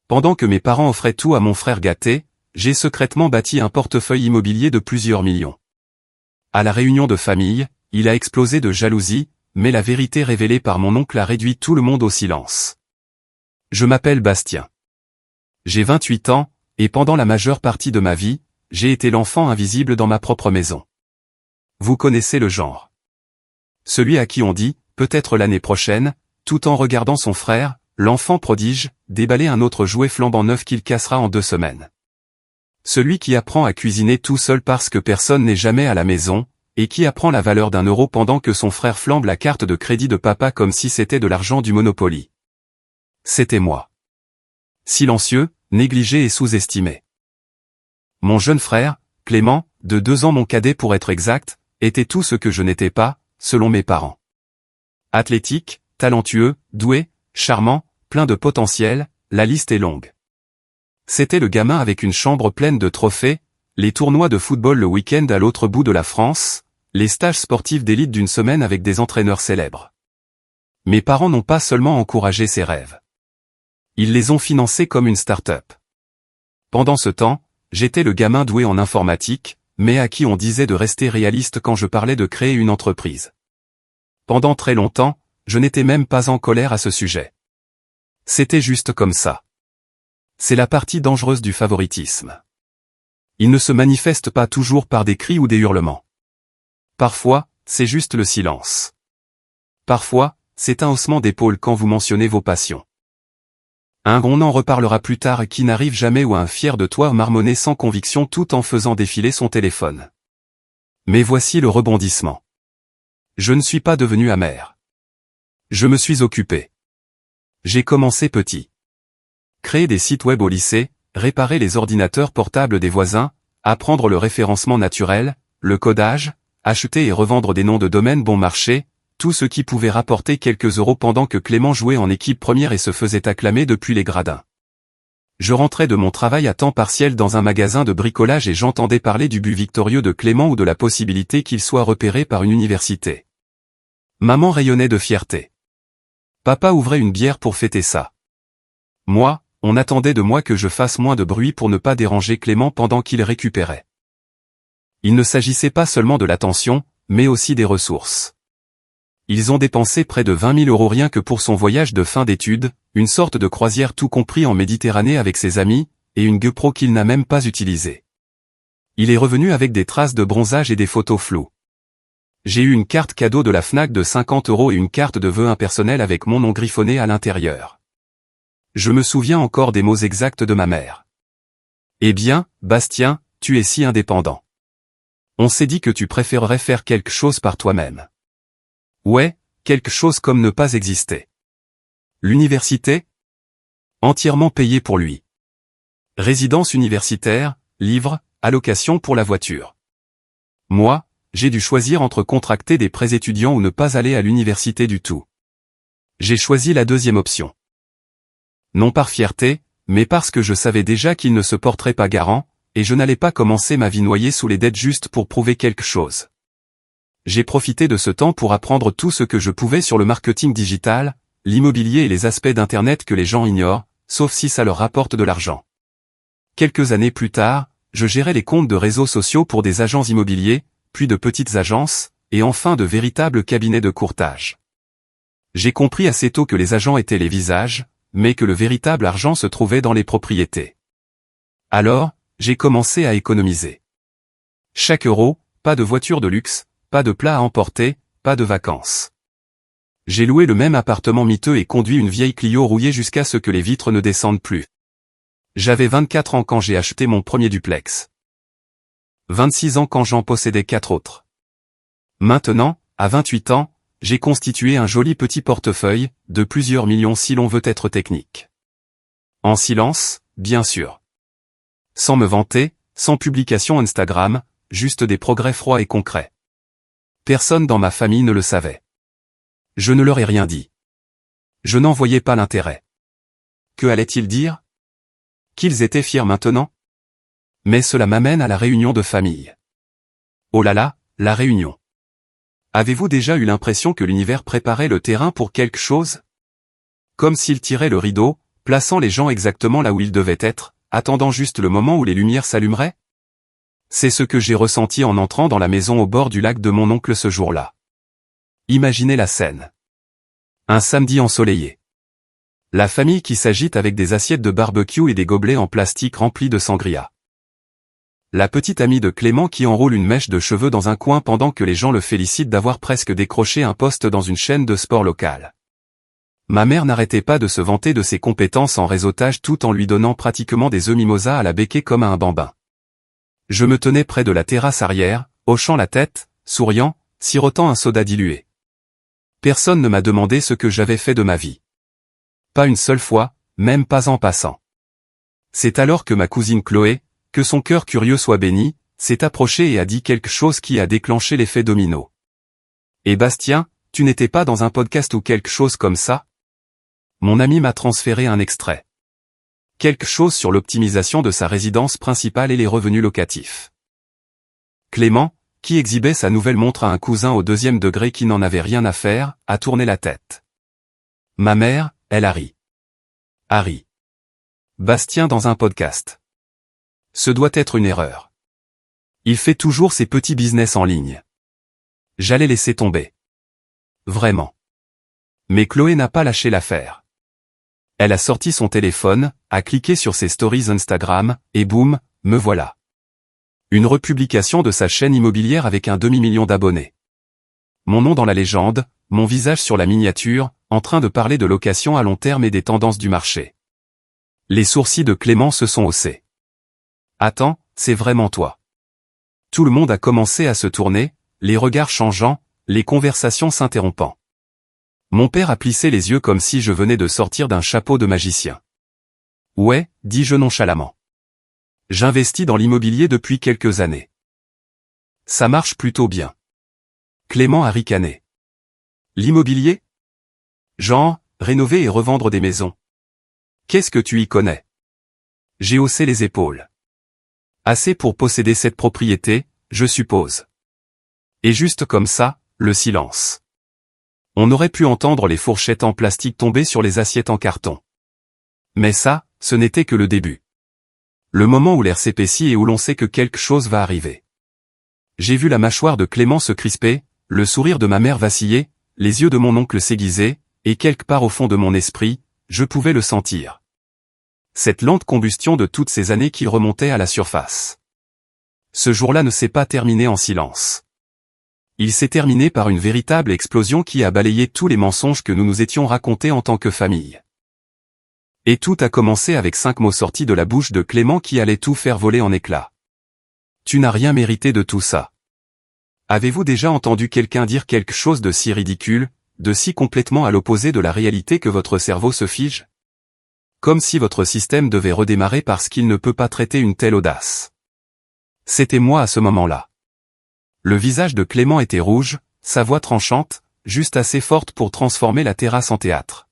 pendant que mes parents offraient tout à mon frère gâté, j'ai secrètement bâti un portefeuille immobilier de plusieurs millions. À la réunion de famille, il a explosé de jalousie, mais la vérité révélée par mon oncle a réduit tout le monde au silence. Je m'appelle Bastien. J'ai 28 ans, et pendant la majeure partie de ma vie, j'ai été l'enfant invisible dans ma propre maison. Vous connaissez le genre. Celui à qui on dit, peut-être l'année prochaine, tout en regardant son frère, l'enfant prodige, déballer un autre jouet flambant neuf qu'il cassera en 2 semaines. Celui qui apprend à cuisiner tout seul parce que personne n'est jamais à la maison, et qui apprend la valeur d'1 € pendant que son frère flambe la carte de crédit de papa comme si c'était de l'argent du Monopoly. C'était moi. Silencieux, négligé et sous-estimé. Mon jeune frère, Clément, de 2 ans mon cadet pour être exact, était tout ce que je n'étais pas, selon mes parents. Athlétique, talentueux, doué, charmant, plein de potentiel, la liste est longue. C'était le gamin avec une chambre pleine de trophées, les tournois de football le week-end à l'autre bout de la France, les stages sportifs d'élite d'une semaine avec des entraîneurs célèbres. Mes parents n'ont pas seulement encouragé ses rêves. Ils les ont financés comme une start-up. Pendant ce temps, j'étais le gamin doué en informatique, mais à qui on disait de rester réaliste quand je parlais de créer une entreprise. Pendant très longtemps, je n'étais même pas en colère à ce sujet. C'était juste comme ça. C'est la partie dangereuse du favoritisme. Il ne se manifeste pas toujours par des cris ou des hurlements. Parfois, c'est juste le silence. Parfois, c'est un haussement d'épaule quand vous mentionnez vos passions. On en reparlera plus tard qui n'arrive jamais ou un fier de toi marmonner sans conviction tout en faisant défiler son téléphone. Mais voici le rebondissement. Je ne suis pas devenu amer. Je me suis occupé. J'ai commencé petit. Créer des sites web au lycée, réparer les ordinateurs portables des voisins, apprendre le référencement naturel, le codage, acheter et revendre des noms de domaine bon marché, tout ce qui pouvait rapporter quelques euros pendant que Clément jouait en équipe première et se faisait acclamer depuis les gradins. Je rentrais de mon travail à temps partiel dans un magasin de bricolage et j'entendais parler du but victorieux de Clément ou de la possibilité qu'il soit repéré par une université. Maman rayonnait de fierté. Papa ouvrait une bière pour fêter ça. Moi, on attendait de moi que je fasse moins de bruit pour ne pas déranger Clément pendant qu'il récupérait. Il ne s'agissait pas seulement de l'attention, mais aussi des ressources. Ils ont dépensé près de 20 000 € rien que pour son voyage de fin d'études, une sorte de croisière tout compris en Méditerranée avec ses amis, et une GoPro qu'il n'a même pas utilisée. Il est revenu avec des traces de bronzage et des photos floues. J'ai eu une carte cadeau de la Fnac de 50 € et une carte de vœux impersonnelle avec mon nom griffonné à l'intérieur. Je me souviens encore des mots exacts de ma mère. Eh bien, Bastien, tu es si indépendant. On s'est dit que tu préférerais faire quelque chose par toi-même. Ouais, quelque chose comme ne pas exister. L'université ? Entièrement payée pour lui. Résidence universitaire, livres, allocation pour la voiture. Moi, j'ai dû choisir entre contracter des prêts étudiants ou ne pas aller à l'université du tout. J'ai choisi la deuxième option. Non par fierté, mais parce que je savais déjà qu'il ne se porterait pas garant, et je n'allais pas commencer ma vie noyée sous les dettes juste pour prouver quelque chose. J'ai profité de ce temps pour apprendre tout ce que je pouvais sur le marketing digital, l'immobilier et les aspects d'Internet que les gens ignorent, sauf si ça leur rapporte de l'argent. Quelques années plus tard, je gérais les comptes de réseaux sociaux pour des agents immobiliers, puis de petites agences, et enfin de véritables cabinets de courtage. J'ai compris assez tôt que les agents étaient les visages, mais que le véritable argent se trouvait dans les propriétés. Alors, j'ai commencé à économiser. Chaque euro, pas de voiture de luxe, pas de plat à emporter, pas de vacances. J'ai loué le même appartement miteux et conduit une vieille Clio rouillée jusqu'à ce que les vitres ne descendent plus. J'avais 24 ans quand j'ai acheté mon premier duplex. 26 ans quand j'en possédais 4 autres. Maintenant, à 28 ans, j'ai constitué un joli petit portefeuille, de plusieurs millions si l'on veut être technique. En silence, bien sûr. Sans me vanter, sans publication Instagram, juste des progrès froids et concrets. Personne dans ma famille ne le savait. Je ne leur ai rien dit. Je n'en voyais pas l'intérêt. Que allaient-ils dire ? Qu'ils étaient fiers maintenant ? Mais cela m'amène à la réunion de famille. Oh là là, la réunion. Avez-vous déjà eu l'impression que l'univers préparait le terrain pour quelque chose ? Comme s'il tirait le rideau, plaçant les gens exactement là où ils devaient être, attendant juste le moment où les lumières s'allumeraient? C'est ce que j'ai ressenti en entrant dans la maison au bord du lac de mon oncle ce jour-là. Imaginez la scène. Un samedi ensoleillé. La famille qui s'agite avec des assiettes de barbecue et des gobelets en plastique remplis de sangria. La petite amie de Clément qui enroule une mèche de cheveux dans un coin pendant que les gens le félicitent d'avoir presque décroché un poste dans une chaîne de sport locale. Ma mère n'arrêtait pas de se vanter de ses compétences en réseautage tout en lui donnant pratiquement des œufs mimosa à la béquée comme à un bambin. Je me tenais près de la terrasse arrière, hochant la tête, souriant, sirotant un soda dilué. Personne ne m'a demandé ce que j'avais fait de ma vie. Pas une seule fois, même pas en passant. C'est alors que ma cousine Chloé, que son cœur curieux soit béni, s'est approchée et a dit quelque chose qui a déclenché l'effet domino. « Et Bastien, tu n'étais pas dans un podcast ou quelque chose comme ça ?» Mon ami m'a transféré un extrait. Quelque chose sur l'optimisation de sa résidence principale et les revenus locatifs. Clément, qui exhibait sa nouvelle montre à un cousin au 2e degré qui n'en avait rien à faire, a tourné la tête. Ma mère, elle a ri. Harry. Bastien dans un podcast. Ce doit être une erreur. Il fait toujours ses petits business en ligne. J'allais laisser tomber. Vraiment. Mais Chloé n'a pas lâché l'affaire. Elle a sorti son téléphone, a cliqué sur ses stories Instagram, et boum, me voilà. Une republication de sa chaîne immobilière avec un demi-million d'abonnés. Mon nom dans la légende, mon visage sur la miniature, en train de parler de location à long terme et des tendances du marché. Les sourcils de Clément se sont haussés. Attends, c'est vraiment toi. Tout le monde a commencé à se tourner, les regards changeant, les conversations s'interrompant. Mon père a plissé les yeux comme si je venais de sortir d'un chapeau de magicien. Ouais, dis-je nonchalamment. J'investis dans l'immobilier depuis quelques années. Ça marche plutôt bien. Clément a ricané. L'immobilier? Genre, rénover et revendre des maisons. Qu'est-ce que tu y connais? J'ai haussé les épaules. Assez pour posséder cette propriété, je suppose. Et juste comme ça, le silence. On aurait pu entendre les fourchettes en plastique tomber sur les assiettes en carton. Mais ça, ce n'était que le début. Le moment où l'air s'épaissit et où l'on sait que quelque chose va arriver. J'ai vu la mâchoire de Clément se crisper, le sourire de ma mère vaciller, les yeux de mon oncle s'aiguiser, et quelque part au fond de mon esprit, je pouvais le sentir. Cette lente combustion de toutes ces années qui remontait à la surface. Ce jour-là ne s'est pas terminé en silence. Il s'est terminé par une véritable explosion qui a balayé tous les mensonges que nous nous étions racontés en tant que famille. Et tout a commencé avec 5 mots sortis de la bouche de Clément qui allaient tout faire voler en éclats. Tu n'as rien mérité de tout ça. Avez-vous déjà entendu quelqu'un dire quelque chose de si ridicule, de si complètement à l'opposé de la réalité que votre cerveau se fige? Comme si votre système devait redémarrer parce qu'il ne peut pas traiter une telle audace. C'était moi à ce moment-là. Le visage de Clément était rouge, sa voix tranchante, juste assez forte pour transformer la terrasse en théâtre.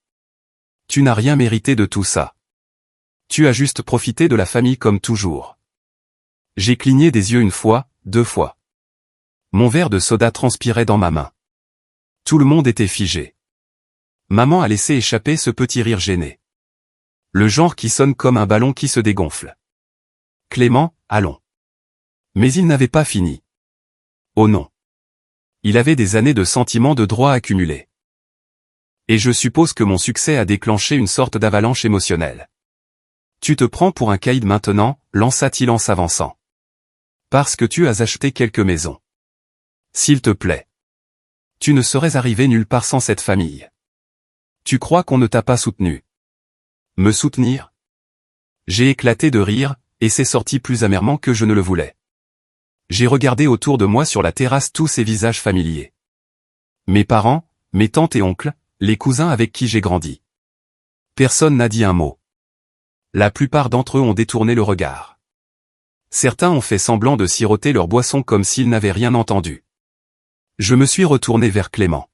Tu n'as rien mérité de tout ça. Tu as juste profité de la famille comme toujours. J'ai cligné des yeux 1 fois, 2 fois. Mon verre de soda transpirait dans ma main. Tout le monde était figé. Maman a laissé échapper ce petit rire gêné. Le genre qui sonne comme un ballon qui se dégonfle. Clément, allons. Mais il n'avait pas fini. Oh non. Il avait des années de sentiments de droit accumulés. Et je suppose que mon succès a déclenché une sorte d'avalanche émotionnelle. Tu te prends pour un caïd maintenant, lança-t-il en s'avançant. Parce que tu as acheté quelques maisons. S'il te plaît. Tu ne serais arrivé nulle part sans cette famille. Tu crois qu'on ne t'a pas soutenu? Me soutenir? J'ai éclaté de rire, et c'est sorti plus amèrement que je ne le voulais. J'ai regardé autour de moi sur la terrasse tous ces visages familiers. Mes parents, mes tantes et oncles, les cousins avec qui j'ai grandi. Personne n'a dit un mot. La plupart d'entre eux ont détourné le regard. Certains ont fait semblant de siroter leur boisson comme s'ils n'avaient rien entendu. Je me suis retourné vers Clément.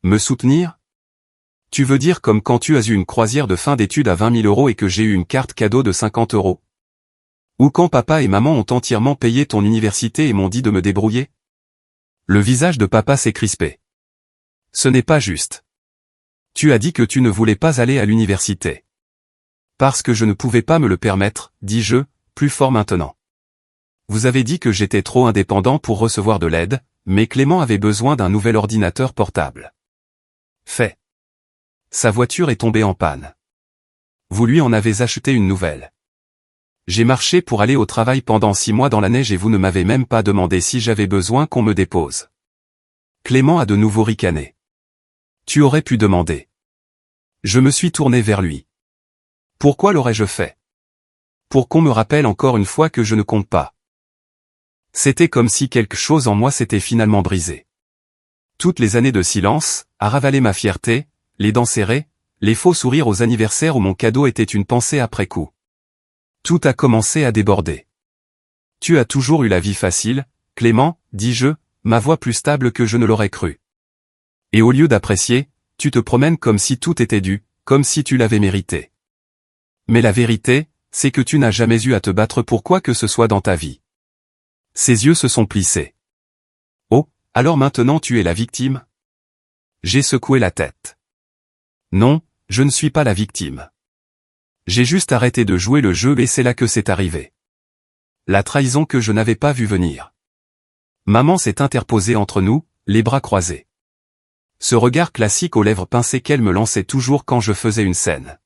Me soutenir? Tu veux dire comme quand tu as eu une croisière de fin d'études à 20 000 € et que j'ai eu une carte cadeau de 50 €? Ou quand papa et maman ont entièrement payé ton université et m'ont dit de me débrouiller? Le visage de papa s'est crispé. Ce n'est pas juste. Tu as dit que tu ne voulais pas aller à l'université. Parce que je ne pouvais pas me le permettre, dis-je, plus fort maintenant. Vous avez dit que j'étais trop indépendant pour recevoir de l'aide, mais Clément avait besoin d'un nouvel ordinateur portable. Fait. Sa voiture est tombée en panne. Vous lui en avez acheté une nouvelle. J'ai marché pour aller au travail pendant 6 mois dans la neige et vous ne m'avez même pas demandé si j'avais besoin qu'on me dépose. Clément a de nouveau ricané. Tu aurais pu demander. Je me suis tourné vers lui. Pourquoi l'aurais-je fait? Pour qu'on me rappelle encore une fois que je ne compte pas. C'était comme si quelque chose en moi s'était finalement brisé. Toutes les années de silence, à ravaler ma fierté, les dents serrées, les faux sourires aux anniversaires où mon cadeau était une pensée après coup. Tout a commencé à déborder. Tu as toujours eu la vie facile, Clément, dis-je, ma voix plus stable que je ne l'aurais cru. Et au lieu d'apprécier, tu te promènes comme si tout était dû, comme si tu l'avais mérité. Mais la vérité, c'est que tu n'as jamais eu à te battre pour quoi que ce soit dans ta vie. Ses yeux se sont plissés. Oh, alors maintenant tu es la victime? J'ai secoué la tête. Non, je ne suis pas la victime. J'ai juste arrêté de jouer le jeu et c'est là que c'est arrivé. La trahison que je n'avais pas vue venir. Maman s'est interposée entre nous, les bras croisés. Ce regard classique aux lèvres pincées qu'elle me lançait toujours quand je faisais une scène.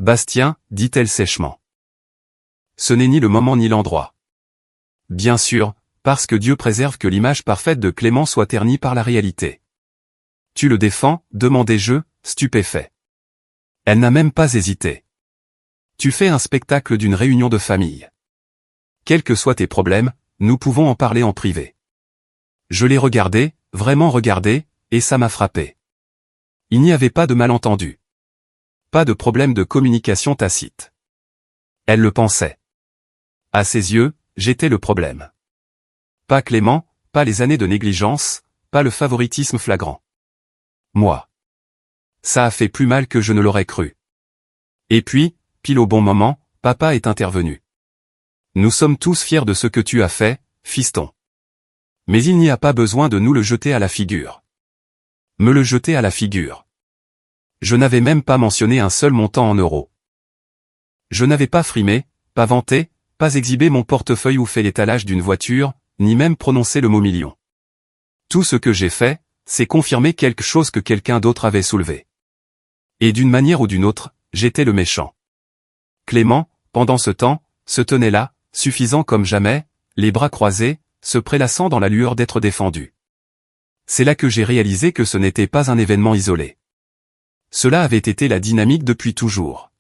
Bastien, dit-elle sèchement. Ce n'est ni le moment ni l'endroit. Bien sûr, parce que Dieu préserve que l'image parfaite de Clément soit ternie par la réalité. Tu le défends, demandai-je, stupéfait. Elle n'a même pas hésité. Tu fais un spectacle d'une réunion de famille. Quels que soient tes problèmes, nous pouvons en parler en privé. Je l'ai regardé, vraiment regardé, et ça m'a frappé. Il n'y avait pas de malentendu. Pas de problème de communication tacite. Elle le pensait. À ses yeux, j'étais le problème. Pas Clément, pas les années de négligence, pas le favoritisme flagrant. Moi. Ça a fait plus mal que je ne l'aurais cru. Et puis, pile au bon moment, papa est intervenu. Nous sommes tous fiers de ce que tu as fait, fiston. Mais il n'y a pas besoin de nous le jeter à la figure. Me le jeter à la figure. Je n'avais même pas mentionné un seul montant en euros. Je n'avais pas frimé, pas vanté, pas exhibé mon portefeuille ou fait l'étalage d'une voiture, ni même prononcé le mot million. Tout ce que j'ai fait, c'est confirmer quelque chose que quelqu'un d'autre avait soulevé. Et d'une manière ou d'une autre, j'étais le méchant. Clément, pendant ce temps, se tenait là, suffisant comme jamais, les bras croisés, se prélassant dans la lueur d'être défendu. C'est là que j'ai réalisé que ce n'était pas un événement isolé. Cela avait été la dynamique depuis toujours.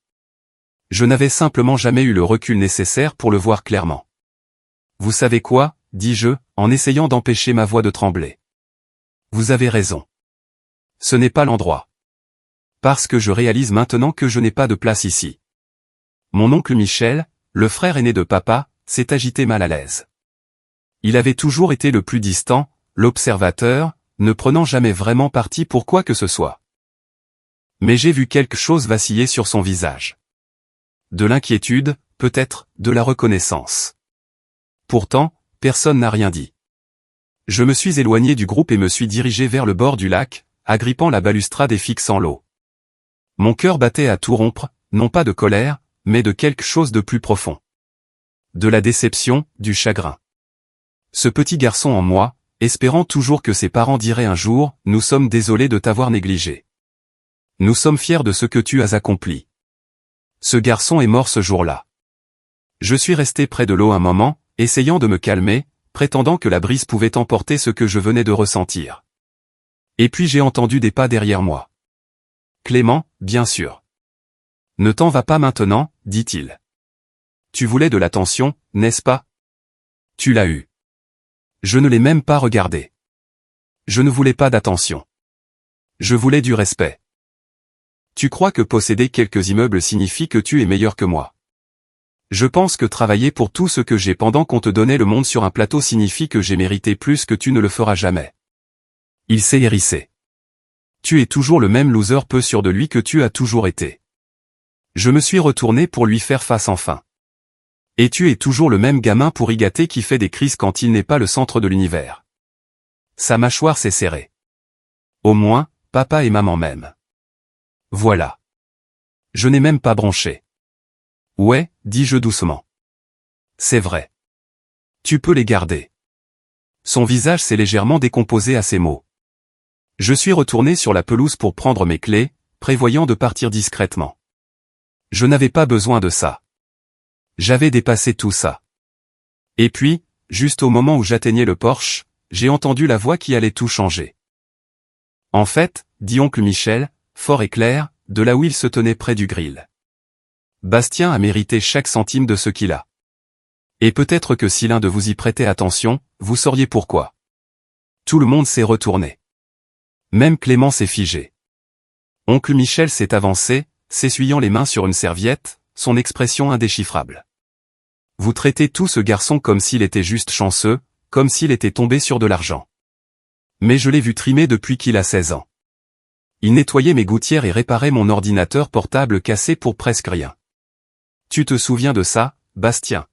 Je n'avais simplement jamais eu le recul nécessaire pour le voir clairement. Vous savez quoi, dis-je, en essayant d'empêcher ma voix de trembler. Vous avez raison. Ce n'est pas l'endroit. Parce que je réalise maintenant que je n'ai pas de place ici. Mon oncle Michel, le frère aîné de papa, s'est agité mal à l'aise. Il avait toujours été le plus distant, l'observateur, ne prenant jamais vraiment parti pour quoi que ce soit. Mais j'ai vu quelque chose vaciller sur son visage. De l'inquiétude, peut-être, de la reconnaissance. Pourtant, personne n'a rien dit. Je me suis éloigné du groupe et me suis dirigé vers le bord du lac, agrippant la balustrade et fixant l'eau. Mon cœur battait à tout rompre, non pas de colère, mais de quelque chose de plus profond. De la déception, du chagrin. Ce petit garçon en moi, espérant toujours que ses parents diraient un jour « Nous sommes désolés de t'avoir négligé. Nous sommes fiers de ce que tu as accompli. » Ce garçon est mort ce jour-là. Je suis resté près de l'eau un moment, essayant de me calmer, prétendant que la brise pouvait emporter ce que je venais de ressentir. Et puis j'ai entendu des pas derrière moi. Clément, bien sûr. Ne t'en va pas maintenant, dit-il. Tu voulais de l'attention, n'est-ce pas? Tu l'as eu. Je ne l'ai même pas regardé. Je ne voulais pas d'attention. Je voulais du respect. Tu crois que posséder quelques immeubles signifie que tu es meilleur que moi? Je pense que travailler pour tout ce que j'ai pendant qu'on te donnait le monde sur un plateau signifie que j'ai mérité plus que tu ne le feras jamais. Il s'est hérissé. Tu es toujours le même loser peu sûr de lui que tu as toujours été. Je me suis retourné pour lui faire face enfin. Et tu es toujours le même gamin pourri gâté qui fait des crises quand il n'est pas le centre de l'univers. Sa mâchoire s'est serrée. Au moins, papa et maman m'aiment. Voilà. Je n'ai même pas bronché. Ouais, dis-je doucement. C'est vrai. Tu peux les garder. Son visage s'est légèrement décomposé à ces mots. Je suis retourné sur la pelouse pour prendre mes clés, prévoyant de partir discrètement. Je n'avais pas besoin de ça. J'avais dépassé tout ça. Et puis, juste au moment où j'atteignais le porche, j'ai entendu la voix qui allait tout changer. En fait, dit oncle Michel, fort et clair, de là où il se tenait près du grill. Bastien a mérité chaque centime de ce qu'il a. Et peut-être que si l'un de vous y prêtait attention, vous sauriez pourquoi. Tout le monde s'est retourné. Même Clément s'est figé. Oncle Michel s'est avancé, s'essuyant les mains sur une serviette, son expression indéchiffrable. Vous traitez tout ce garçon comme s'il était juste chanceux, comme s'il était tombé sur de l'argent. Mais je l'ai vu trimer depuis qu'il a 16 ans. Il nettoyait mes gouttières et réparait mon ordinateur portable cassé pour presque rien. Tu te souviens de ça, Bastien?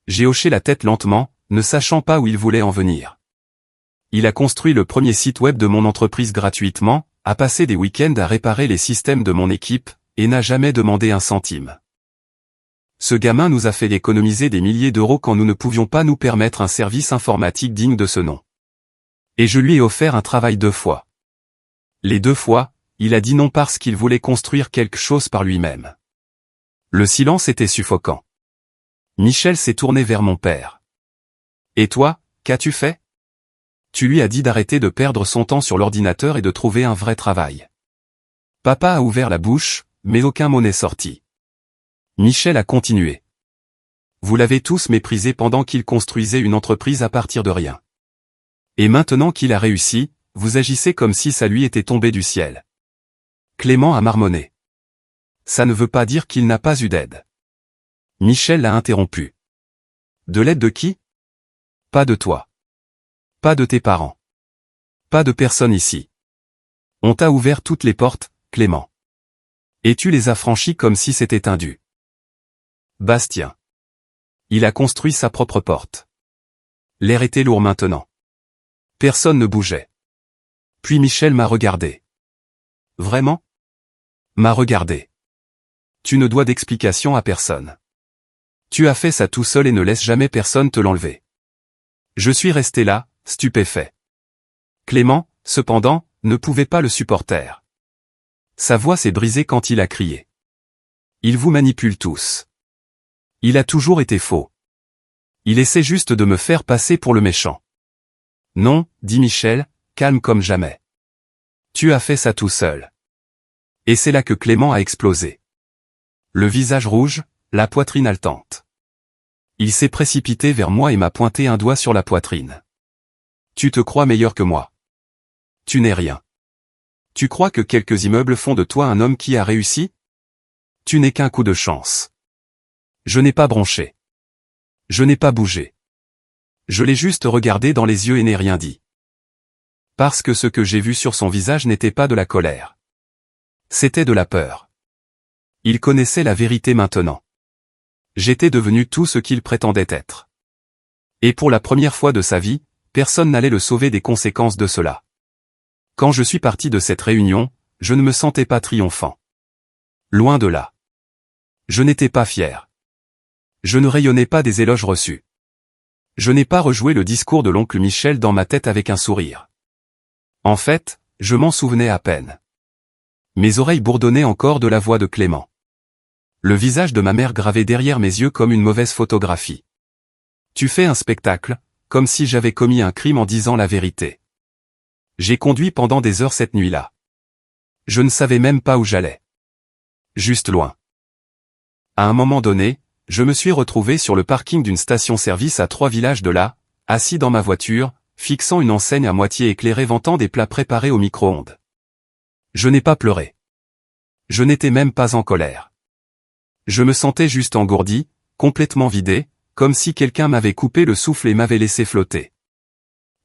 J'ai hoché la tête lentement, ne sachant pas où il voulait en venir. Il a construit le premier site web de mon entreprise gratuitement, a passé des week-ends à réparer les systèmes de mon équipe, et n'a jamais demandé un centime. Ce gamin nous a fait économiser des milliers d'euros quand nous ne pouvions pas nous permettre un service informatique digne de ce nom. Et je lui ai offert un travail 2 fois. Les 2 fois, il a dit non parce qu'il voulait construire quelque chose par lui-même. Le silence était suffocant. Michel s'est tourné vers mon père. Et toi, qu'as-tu fait? Tu lui as dit d'arrêter de perdre son temps sur l'ordinateur et de trouver un vrai travail. Papa a ouvert la bouche, mais aucun mot n'est sorti. Michel a continué. Vous l'avez tous méprisé pendant qu'il construisait une entreprise à partir de rien. Et maintenant qu'il a réussi, vous agissez comme si ça lui était tombé du ciel. Clément a marmonné. Ça ne veut pas dire qu'il n'a pas eu d'aide. Michel l'a interrompu. De l'aide de qui? Pas de toi. Pas de tes parents. Pas de personne ici. On t'a ouvert toutes les portes, Clément. Et tu les as franchies comme si c'était un dû. Bastien. Il a construit sa propre porte. L'air était lourd maintenant. Personne ne bougeait. Puis Michel m'a regardé. Vraiment? M'a regardé. Tu ne dois d'explication à personne. Tu as fait ça tout seul et ne laisse jamais personne te l'enlever. Je suis resté là, stupéfait. Clément, cependant, ne pouvait pas le supporter. Sa voix s'est brisée quand il a crié. Il vous manipule tous. Il a toujours été faux. Il essaie juste de me faire passer pour le méchant. Non, dit Michel, calme comme jamais. Tu as fait ça tout seul. Et c'est là que Clément a explosé. Le visage rouge, la poitrine haletante. Il s'est précipité vers moi et m'a pointé un doigt sur la poitrine. Tu te crois meilleur que moi. Tu n'es rien. Tu crois que quelques immeubles font de toi un homme qui a réussi? Tu n'es qu'un coup de chance. Je n'ai pas bronché. Je n'ai pas bougé. Je l'ai juste regardé dans les yeux et n'ai rien dit. Parce que ce que j'ai vu sur son visage n'était pas de la colère. C'était de la peur. Il connaissait la vérité maintenant. J'étais devenu tout ce qu'il prétendait être. Et pour la première fois de sa vie, personne n'allait le sauver des conséquences de cela. Quand je suis parti de cette réunion, je ne me sentais pas triomphant. Loin de là. Je n'étais pas fier. Je ne rayonnais pas des éloges reçus. Je n'ai pas rejoué le discours de l'oncle Michel dans ma tête avec un sourire. En fait, je m'en souvenais à peine. Mes oreilles bourdonnaient encore de la voix de Clément. Le visage de ma mère gravé derrière mes yeux comme une mauvaise photographie. Tu fais un spectacle, comme si j'avais commis un crime en disant la vérité. J'ai conduit pendant des heures cette nuit-là. Je ne savais même pas où j'allais. Juste loin. À un moment donné, je me suis retrouvé sur le parking d'une station-service à 3 villages de là, assis dans ma voiture, fixant une enseigne à moitié éclairée vantant des plats préparés au micro-ondes. Je n'ai pas pleuré. Je n'étais même pas en colère. Je me sentais juste engourdi, complètement vidé, comme si quelqu'un m'avait coupé le souffle et m'avait laissé flotter.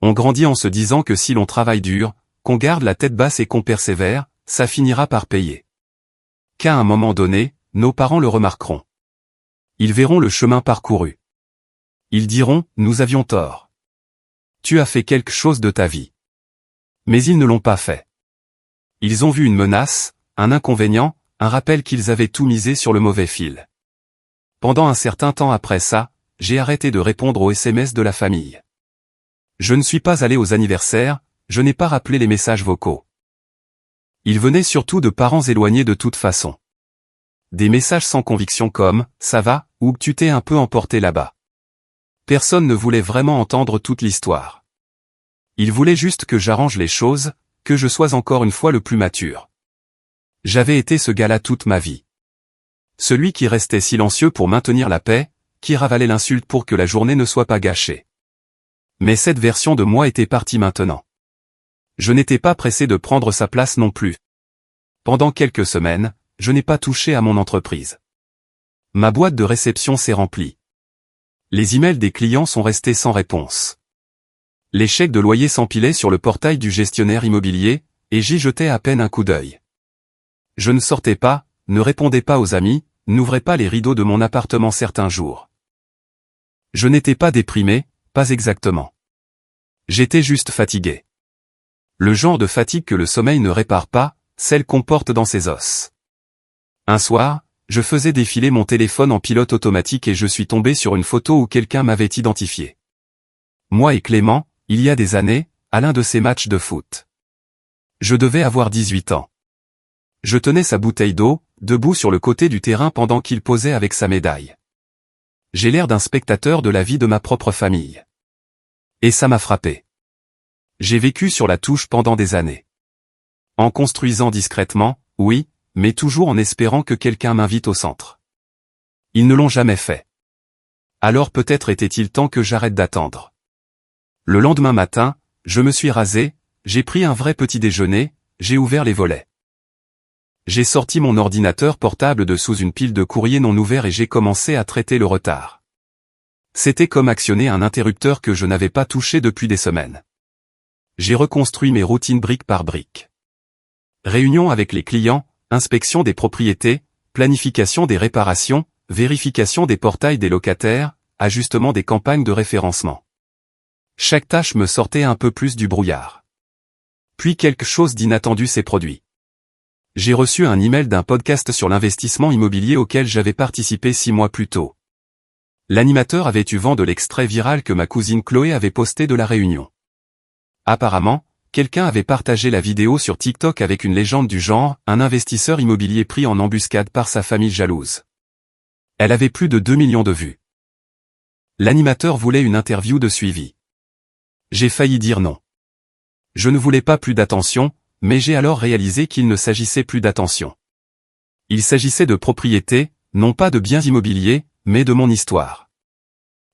On grandit en se disant que si l'on travaille dur, qu'on garde la tête basse et qu'on persévère, ça finira par payer. Qu'à un moment donné, nos parents le remarqueront. Ils verront le chemin parcouru. Ils diront, nous avions tort. Tu as fait quelque chose de ta vie. Mais ils ne l'ont pas fait. Ils ont vu une menace, un inconvénient, un rappel qu'ils avaient tout misé sur le mauvais fil. Pendant un certain temps après ça, j'ai arrêté de répondre aux SMS de la famille. Je ne suis pas allé aux anniversaires, je n'ai pas rappelé les messages vocaux. Ils venaient surtout de parents éloignés de toute façon. Des messages sans conviction comme « ça va » ou « tu t'es un peu emporté là-bas ». Personne ne voulait vraiment entendre toute l'histoire. Ils voulaient juste que j'arrange les choses, que je sois encore une fois le plus mature. J'avais été ce gars-là toute ma vie. Celui qui restait silencieux pour maintenir la paix, qui ravalait l'insulte pour que la journée ne soit pas gâchée. Mais cette version de moi était partie maintenant. Je n'étais pas pressé de prendre sa place non plus. Pendant quelques semaines, je n'ai pas touché à mon entreprise. Ma boîte de réception s'est remplie. Les emails des clients sont restés sans réponse. Les chèques de loyer s'empilaient sur le portail du gestionnaire immobilier, et j'y jetais à peine un coup d'œil. Je ne sortais pas, ne répondais pas aux amis, n'ouvrais pas les rideaux de mon appartement certains jours. Je n'étais pas déprimé, pas exactement. J'étais juste fatigué. Le genre de fatigue que le sommeil ne répare pas, celle qu'on porte dans ses os. Un soir, je faisais défiler mon téléphone en pilote automatique et je suis tombé sur une photo où quelqu'un m'avait identifié. Moi et Clément, il y a des années, à l'un de ces matchs de foot. Je devais avoir 18 ans. Je tenais sa bouteille d'eau, debout sur le côté du terrain pendant qu'il posait avec sa médaille. J'ai l'air d'un spectateur de la vie de ma propre famille. Et ça m'a frappé. J'ai vécu sur la touche pendant des années. En construisant discrètement, oui, mais toujours en espérant que quelqu'un m'invite au centre. Ils ne l'ont jamais fait. Alors peut-être était-il temps que j'arrête d'attendre. Le lendemain matin, je me suis rasé, j'ai pris un vrai petit déjeuner, j'ai ouvert les volets. J'ai sorti mon ordinateur portable de sous une pile de courriers non ouverts et j'ai commencé à traiter le retard. C'était comme actionner un interrupteur que je n'avais pas touché depuis des semaines. J'ai reconstruit mes routines brique par brique. Réunion avec les clients, inspection des propriétés, planification des réparations, vérification des portails des locataires, ajustement des campagnes de référencement. Chaque tâche me sortait un peu plus du brouillard. Puis quelque chose d'inattendu s'est produit. J'ai reçu un email d'un podcast sur l'investissement immobilier auquel j'avais participé 6 mois plus tôt. L'animateur avait eu vent de l'extrait viral que ma cousine Chloé avait posté de la réunion. Apparemment, quelqu'un avait partagé la vidéo sur TikTok avec une légende du genre, un investisseur immobilier pris en embuscade par sa famille jalouse. Elle avait plus de 2 millions de vues. L'animateur voulait une interview de suivi. J'ai failli dire non. Je ne voulais pas plus d'attention, mais j'ai alors réalisé qu'il ne s'agissait plus d'attention. Il s'agissait de propriété, non pas de biens immobiliers, mais de mon histoire.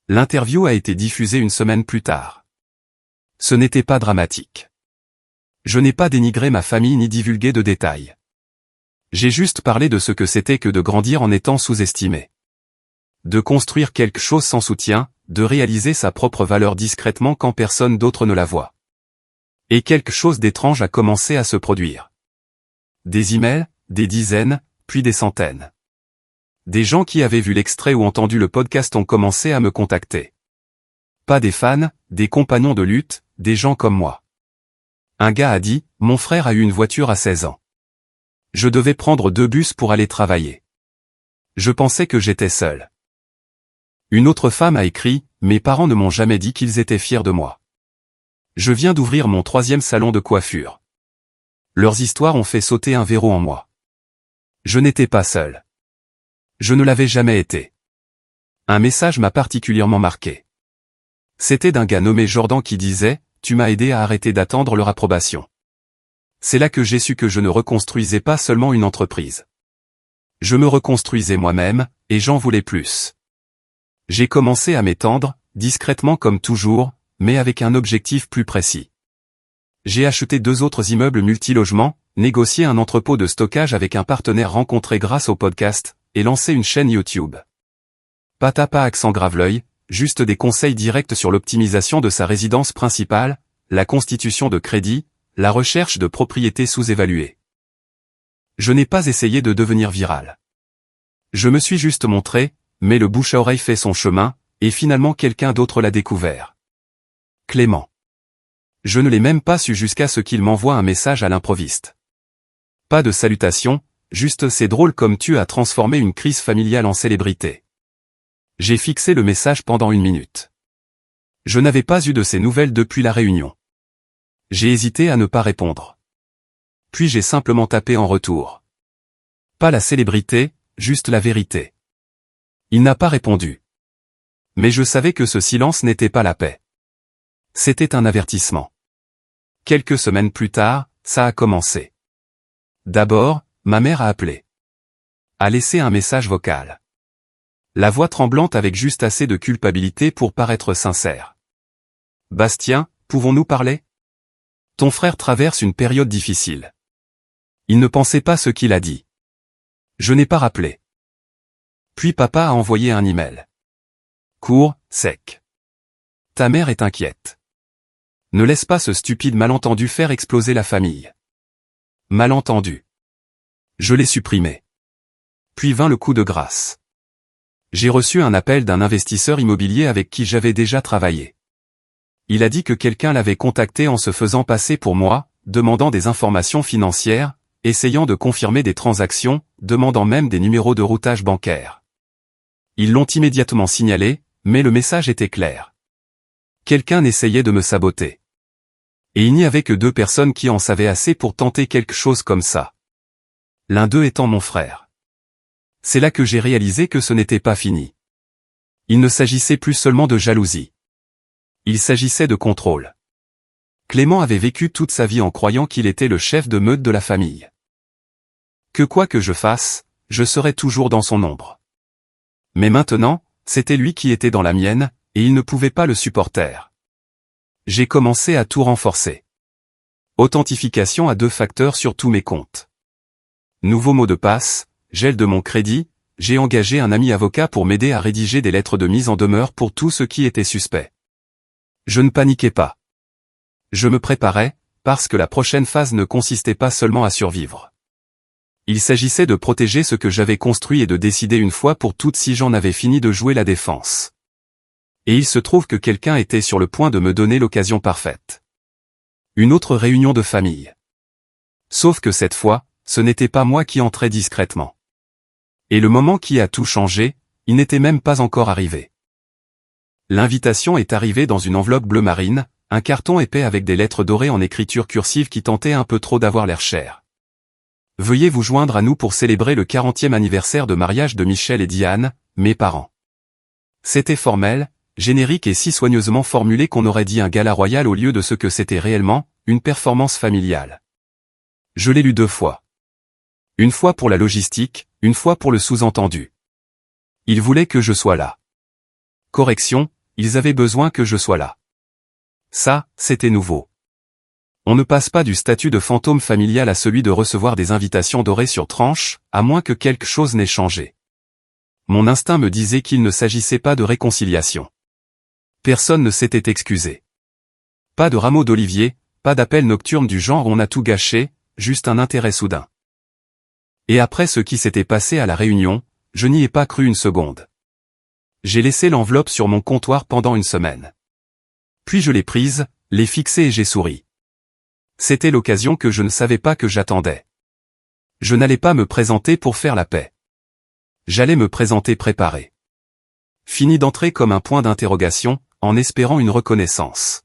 L'interview a été diffusée une semaine plus tard. Ce n'était pas dramatique. Je n'ai pas dénigré ma famille ni divulgué de détails. J'ai juste parlé de ce que c'était que de grandir en étant sous-estimé. De construire quelque chose sans soutien, de réaliser sa propre valeur discrètement quand personne d'autre ne la voit. Et quelque chose d'étrange a commencé à se produire. Des emails, des dizaines, puis des centaines. Des gens qui avaient vu l'extrait ou entendu le podcast ont commencé à me contacter. Pas des fans, des compagnons de lutte, des gens comme moi. Un gars a dit, mon frère a eu une voiture à 16 ans. Je devais prendre 2 bus pour aller travailler. Je pensais que j'étais seul. Une autre femme a écrit, mes parents ne m'ont jamais dit qu'ils étaient fiers de moi. Je viens d'ouvrir mon 3e salon de coiffure. Leurs histoires ont fait sauter un verrou en moi. Je n'étais pas seul. Je ne l'avais jamais été. Un message m'a particulièrement marqué. C'était d'un gars nommé Jordan qui disait, tu m'as aidé à arrêter d'attendre leur approbation. C'est là que j'ai su que je ne reconstruisais pas seulement une entreprise. Je me reconstruisais moi-même, et j'en voulais plus. J'ai commencé à m'étendre, discrètement comme toujours, mais avec un objectif plus précis. J'ai acheté 2 autres immeubles multilogements, négocié un entrepôt de stockage avec un partenaire rencontré grâce au podcast, et lancé une chaîne YouTube. Pas accent grave l'œil, juste des conseils directs sur l'optimisation de sa résidence principale, la constitution de crédit, la recherche de propriétés sous-évaluées. Je n'ai pas essayé de devenir viral. Je me suis juste montré, mais le bouche à oreille fait son chemin, et finalement quelqu'un d'autre l'a découvert. Clément. Je ne l'ai même pas su jusqu'à ce qu'il m'envoie un message à l'improviste. Pas de salutation, juste c'est drôle comme tu as transformé une crise familiale en célébrité. J'ai fixé le message pendant 1 minute. Je n'avais pas eu de ses nouvelles depuis la réunion. J'ai hésité à ne pas répondre. Puis j'ai simplement tapé en retour. Pas la célébrité, juste la vérité. Il n'a pas répondu. Mais je savais que ce silence n'était pas la paix. C'était un avertissement. Quelques semaines plus tard, ça a commencé. D'abord, ma mère a appelé. A laissé un message vocal. La voix tremblante avec juste assez de culpabilité pour paraître sincère. Bastien, pouvons-nous parler? Ton frère traverse une période difficile. Il ne pensait pas ce qu'il a dit. Je n'ai pas rappelé. Puis papa a envoyé un email. Court, sec. Ta mère est inquiète. Ne laisse pas ce stupide malentendu faire exploser la famille. Malentendu. Je l'ai supprimé. Puis vint le coup de grâce. J'ai reçu un appel d'un investisseur immobilier avec qui j'avais déjà travaillé. Il a dit que quelqu'un l'avait contacté en se faisant passer pour moi, demandant des informations financières, essayant de confirmer des transactions, demandant même des numéros de routage bancaire. Ils l'ont immédiatement signalé, mais le message était clair. Quelqu'un essayait de me saboter. Et il n'y avait que 2 personnes qui en savaient assez pour tenter quelque chose comme ça. L'un d'eux étant mon frère. C'est là que j'ai réalisé que ce n'était pas fini. Il ne s'agissait plus seulement de jalousie. Il s'agissait de contrôle. Clément avait vécu toute sa vie en croyant qu'il était le chef de meute de la famille. Que quoi que je fasse, je serais toujours dans son ombre. Mais maintenant, c'était lui qui était dans la mienne, et il ne pouvait pas le supporter. J'ai commencé à tout renforcer. Authentification à 2 facteurs sur tous mes comptes. Nouveau mot de passe, gel de mon crédit, j'ai engagé un ami avocat pour m'aider à rédiger des lettres de mise en demeure pour tout ce qui était suspect. Je ne paniquais pas. Je me préparais, parce que la prochaine phase ne consistait pas seulement à survivre. Il s'agissait de protéger ce que j'avais construit et de décider une fois pour toutes si j'en avais fini de jouer la défense. Et il se trouve que quelqu'un était sur le point de me donner l'occasion parfaite. Une autre réunion de famille. Sauf que cette fois, ce n'était pas moi qui entrais discrètement. Et le moment qui a tout changé, il n'était même pas encore arrivé. L'invitation est arrivée dans une enveloppe bleu marine, un carton épais avec des lettres dorées en écriture cursive qui tentaient un peu trop d'avoir l'air cher. Veuillez vous joindre à nous pour célébrer le 40e anniversaire de mariage de Michel et Diane, mes parents. C'était formel, générique et si soigneusement formulé qu'on aurait dit un gala royal au lieu de ce que c'était réellement, une performance familiale. Je l'ai lu 2 fois. Une fois pour la logistique, une fois pour le sous-entendu. Ils voulaient que je sois là. Correction, ils avaient besoin que je sois là. Ça, c'était nouveau. On ne passe pas du statut de fantôme familial à celui de recevoir des invitations dorées sur tranche, à moins que quelque chose n'ait changé. Mon instinct me disait qu'il ne s'agissait pas de réconciliation. Personne ne s'était excusé. Pas de rameau d'olivier, pas d'appel nocturne du genre on a tout gâché, juste un intérêt soudain. Et après ce qui s'était passé à la réunion, je n'y ai pas cru une seconde. J'ai laissé l'enveloppe sur mon comptoir pendant 1 semaine. Puis je l'ai prise, l'ai fixée et j'ai souri. C'était l'occasion que je ne savais pas que j'attendais. Je n'allais pas me présenter pour faire la paix. J'allais me présenter préparé. Fini d'entrer comme un point d'interrogation, en espérant une reconnaissance.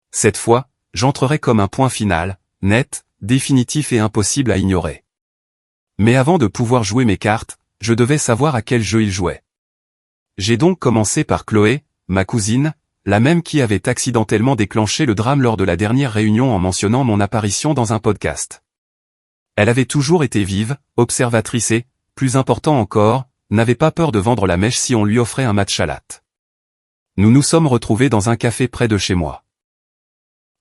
Cette fois, j'entrerai comme un point final, net, définitif et impossible à ignorer. Mais avant de pouvoir jouer mes cartes, je devais savoir à quel jeu il jouait. J'ai donc commencé par Chloé, ma cousine, la même qui avait accidentellement déclenché le drame lors de la dernière réunion en mentionnant mon apparition dans un podcast. Elle avait toujours été vive, observatrice et, plus important encore, n'avait pas peur de vendre la mèche si on lui offrait un match à latte. Nous nous sommes retrouvés dans un café près de chez moi.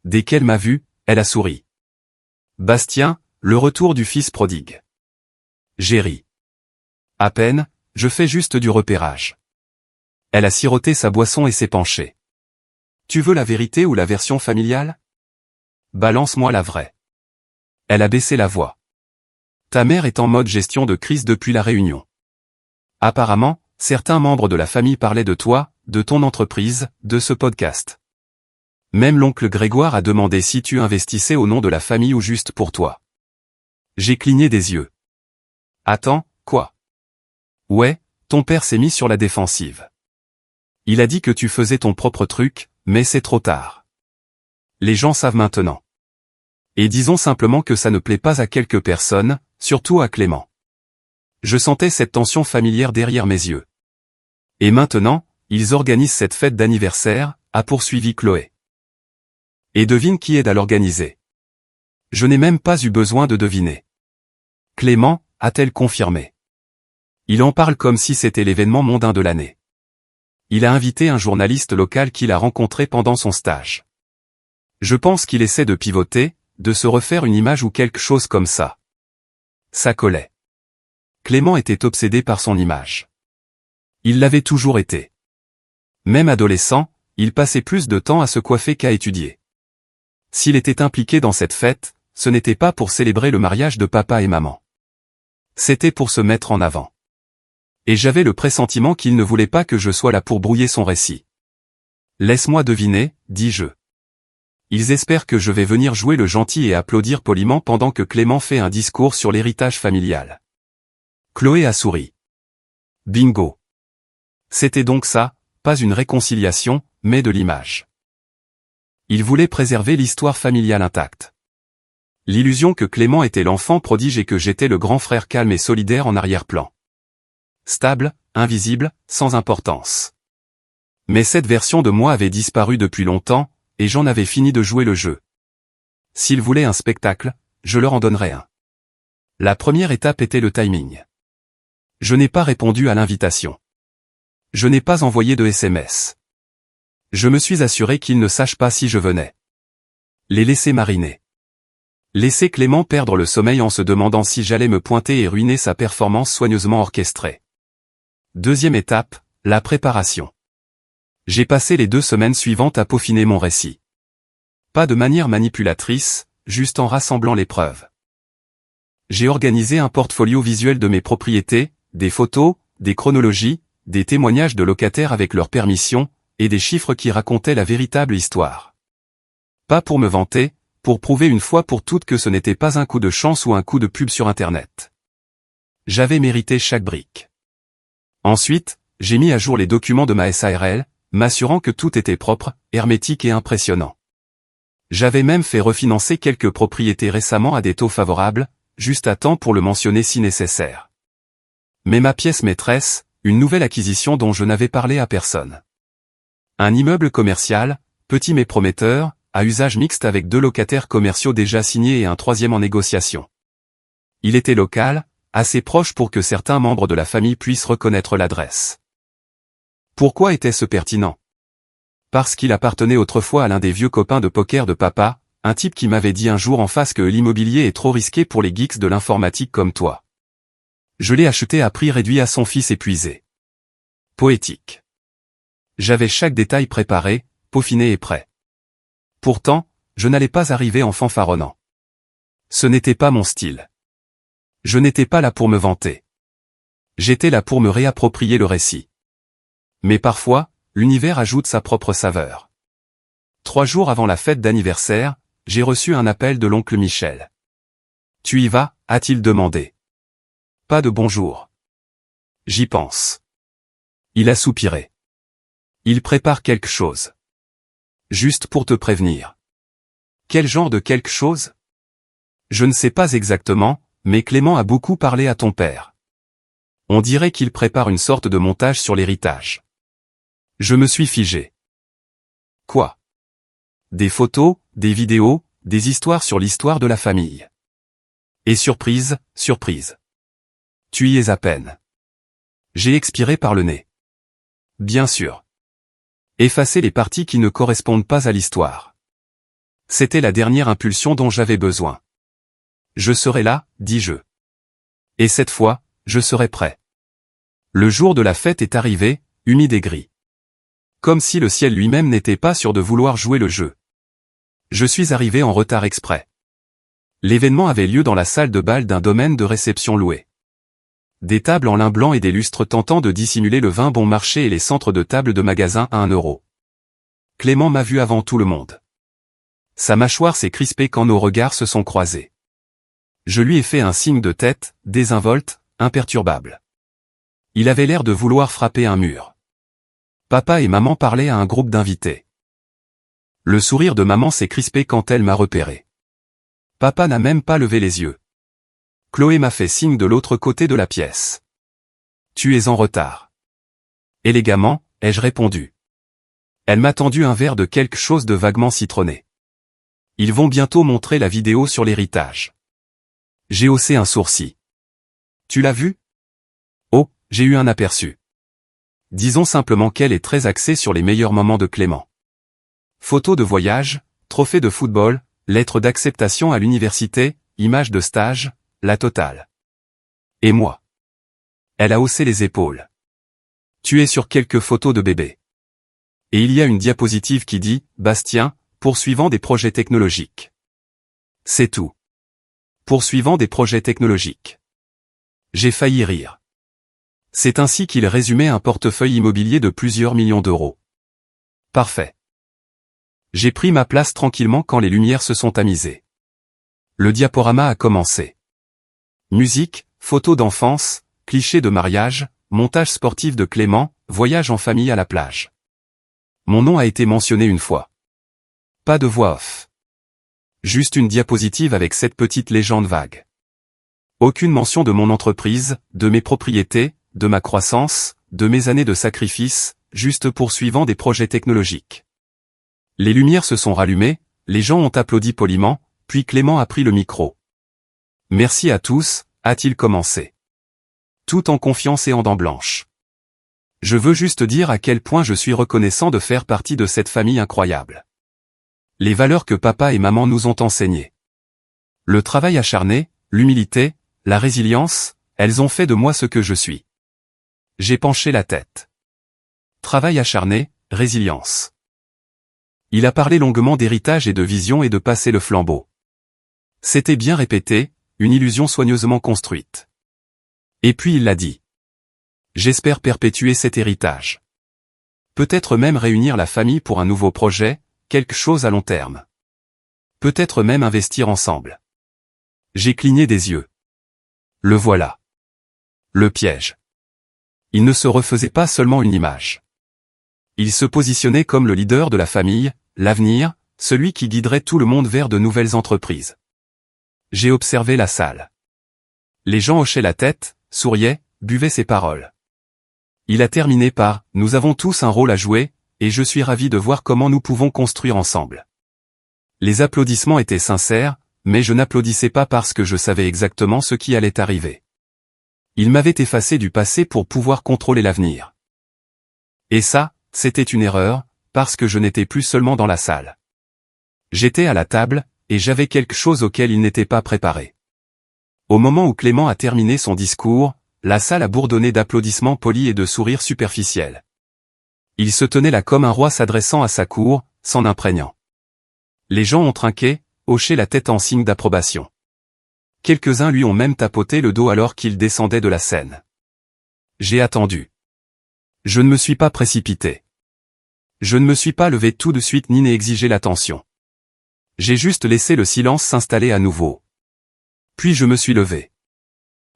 Dès qu'elle m'a vu, elle a souri. Bastien, le retour du fils prodigue. J'ai ri. À peine, je fais juste du repérage. Elle a siroté sa boisson et s'est penchée. Tu veux la vérité ou la version familiale? Balance-moi la vraie. Elle a baissé la voix. Ta mère est en mode gestion de crise depuis la réunion. Apparemment, certains membres de la famille parlaient de toi, de ton entreprise, de ce podcast. Même l'oncle Grégoire a demandé si tu investissais au nom de la famille ou juste pour toi. J'ai cligné des yeux. Attends, quoi? Ouais, ton père s'est mis sur la défensive. Il a dit que tu faisais ton propre truc, mais c'est trop tard. Les gens savent maintenant. Et disons simplement que ça ne plaît pas à quelques personnes, surtout à Clément. Je sentais cette tension familière derrière mes yeux. Et maintenant, ils organisent cette fête d'anniversaire, a poursuivi Chloé. Et devine qui aide à l'organiser. Je n'ai même pas eu besoin de deviner. Clément, a-t-elle confirmé. Il en parle comme si c'était l'événement mondain de l'année. Il a invité un journaliste local qu'il a rencontré pendant son stage. Je pense qu'il essaie de pivoter, de se refaire une image ou quelque chose comme ça. Ça collait. Clément était obsédé par son image. Il l'avait toujours été. Même adolescent, il passait plus de temps à se coiffer qu'à étudier. S'il était impliqué dans cette fête, ce n'était pas pour célébrer le mariage de papa et maman. C'était pour se mettre en avant. Et j'avais le pressentiment qu'il ne voulait pas que je sois là pour brouiller son récit. Laisse-moi deviner, dis-je. Ils espèrent que je vais venir jouer le gentil et applaudir poliment pendant que Clément fait un discours sur l'héritage familial. Chloé a souri. Bingo. C'était donc ça, pas une réconciliation, mais de l'image. Il voulait préserver l'histoire familiale intacte. L'illusion que Clément était l'enfant prodige et que j'étais le grand frère calme et solidaire en arrière-plan. Stable, invisible, sans importance. Mais cette version de moi avait disparu depuis longtemps, et j'en avais fini de jouer le jeu. S'ils voulaient un spectacle, je leur en donnerais un. La première étape était le timing. Je n'ai pas répondu à l'invitation. Je n'ai pas envoyé de SMS. Je me suis assuré qu'ils ne sachent pas si je venais. Les laisser mariner. Laisser Clément perdre le sommeil en se demandant si j'allais me pointer et ruiner sa performance soigneusement orchestrée. Deuxième étape, la préparation. J'ai passé les 2 semaines suivantes à peaufiner mon récit. Pas de manière manipulatrice, juste en rassemblant les preuves. J'ai organisé un portfolio visuel de mes propriétés, des photos, des chronologies, des témoignages de locataires avec leur permission, et des chiffres qui racontaient la véritable histoire. Pas pour me vanter, pour prouver une fois pour toutes que ce n'était pas un coup de chance ou un coup de pub sur Internet. J'avais mérité chaque brique. Ensuite, j'ai mis à jour les documents de ma SARL, m'assurant que tout était propre, hermétique et impressionnant. J'avais même fait refinancer quelques propriétés récemment à des taux favorables, juste à temps pour le mentionner si nécessaire. Mais ma pièce maîtresse, une nouvelle acquisition dont je n'avais parlé à personne. Un immeuble commercial, petit mais prometteur, à usage mixte avec 2 locataires commerciaux déjà signés et un 3e en négociation. Il était local, assez proche pour que certains membres de la famille puissent reconnaître l'adresse. Pourquoi était-ce pertinent? Parce qu'il appartenait autrefois à l'un des vieux copains de poker de papa, un type qui m'avait dit un jour en face que l'immobilier est trop risqué pour les geeks de l'informatique comme toi. Je l'ai acheté à prix réduit à son fils épuisé. Poétique. J'avais chaque détail préparé, peaufiné et prêt. Pourtant, je n'allais pas arriver en fanfaronnant. Ce n'était pas mon style. Je n'étais pas là pour me vanter. J'étais là pour me réapproprier le récit. Mais parfois, l'univers ajoute sa propre saveur. 3 jours avant la fête d'anniversaire, j'ai reçu un appel de l'oncle Michel. « Tu y vas ?» a-t-il demandé. Pas de bonjour. J'y pense. Il a soupiré. Il prépare quelque chose. Juste pour te prévenir. Quel genre de quelque chose? Je ne sais pas exactement, mais Clément a beaucoup parlé à ton père. On dirait qu'il prépare une sorte de montage sur l'héritage. Je me suis figé. Quoi? Des photos, des vidéos, des histoires sur l'histoire de la famille. Et surprise, surprise. Tu y es à peine. J'ai expiré par le nez. Bien sûr. Effacer les parties qui ne correspondent pas à l'histoire. C'était la dernière impulsion dont j'avais besoin. Je serai là, dis-je. Et cette fois, je serai prêt. Le jour de la fête est arrivé, humide et gris. Comme si le ciel lui-même n'était pas sûr de vouloir jouer le jeu. Je suis arrivé en retard exprès. L'événement avait lieu dans la salle de bal d'un domaine de réception loué. Des tables en lin blanc et des lustres tentant de dissimuler le vin bon marché et les centres de table de magasin à 1 euro. Clément m'a vu avant tout le monde. Sa mâchoire s'est crispée quand nos regards se sont croisés. Je lui ai fait un signe de tête, désinvolte, imperturbable. Il avait l'air de vouloir frapper un mur. Papa et maman parlaient à un groupe d'invités. Le sourire de maman s'est crispé quand elle m'a repéré. Papa n'a même pas levé les yeux. Chloé m'a fait signe de l'autre côté de la pièce. Tu es en retard. Élégamment, ai-je répondu. Elle m'a tendu un verre de quelque chose de vaguement citronné. Ils vont bientôt montrer la vidéo sur l'héritage. J'ai haussé un sourcil. Tu l'as vu? Oh, j'ai eu un aperçu. Disons simplement qu'elle est très axée sur les meilleurs moments de Clément. Photos de voyage, trophées de football, lettres d'acceptation à l'université, images de stage, la totale. Et moi? Elle a haussé les épaules. Tu es sur quelques photos de bébé. Et il y a une diapositive qui dit « Bastien, poursuivant des projets technologiques ». C'est tout. Poursuivant des projets technologiques. J'ai failli rire. C'est ainsi qu'il résumait un portefeuille immobilier de plusieurs millions d'euros. Parfait. J'ai pris ma place tranquillement quand les lumières se sont tamisées. Le diaporama a commencé. Musique, photos d'enfance, clichés de mariage, montage sportif de Clément, voyage en famille à la plage. Mon nom a été mentionné une fois. Pas de voix off. Juste une diapositive avec cette petite légende vague. Aucune mention de mon entreprise, de mes propriétés, de ma croissance, de mes années de sacrifice, juste poursuivant des projets technologiques. Les lumières se sont rallumées, les gens ont applaudi poliment, puis Clément a pris le micro. Merci à tous, a-t-il commencé. Tout en confiance et en dents blanches. Je veux juste dire à quel point je suis reconnaissant de faire partie de cette famille incroyable. Les valeurs que papa et maman nous ont enseignées. Le travail acharné, l'humilité, la résilience, elles ont fait de moi ce que je suis. J'ai penché la tête. Travail acharné, résilience. Il a parlé longuement d'héritage et de vision et de passer le flambeau. C'était bien répété, une illusion soigneusement construite. Et puis il l'a dit. J'espère perpétuer cet héritage. Peut-être même réunir la famille pour un nouveau projet, quelque chose à long terme. Peut-être même investir ensemble. J'ai cligné des yeux. Le voilà. Le piège. Il ne se refaisait pas seulement une image. Il se positionnait comme le leader de la famille, l'avenir, celui qui guiderait tout le monde vers de nouvelles entreprises. J'ai observé la salle. Les gens hochaient la tête, souriaient, buvaient ses paroles. Il a terminé par « Nous avons tous un rôle à jouer, et je suis ravi de voir comment nous pouvons construire ensemble. » Les applaudissements étaient sincères, mais je n'applaudissais pas parce que je savais exactement ce qui allait arriver. Il m'avait effacé du passé pour pouvoir contrôler l'avenir. Et ça, c'était une erreur, parce que je n'étais plus seulement dans la salle. J'étais à la table, et j'avais quelque chose auquel il n'était pas préparé. Au moment où Clément a terminé son discours, la salle a bourdonné d'applaudissements polis et de sourires superficiels. Il se tenait là comme un roi s'adressant à sa cour, s'en imprégnant. Les gens ont trinqué, hoché la tête en signe d'approbation. Quelques-uns lui ont même tapoté le dos alors qu'il descendait de la scène. J'ai attendu. Je ne me suis pas précipité. Je ne me suis pas levé tout de suite ni n'ai exigé l'attention. J'ai juste laissé le silence s'installer à nouveau. Puis je me suis levé.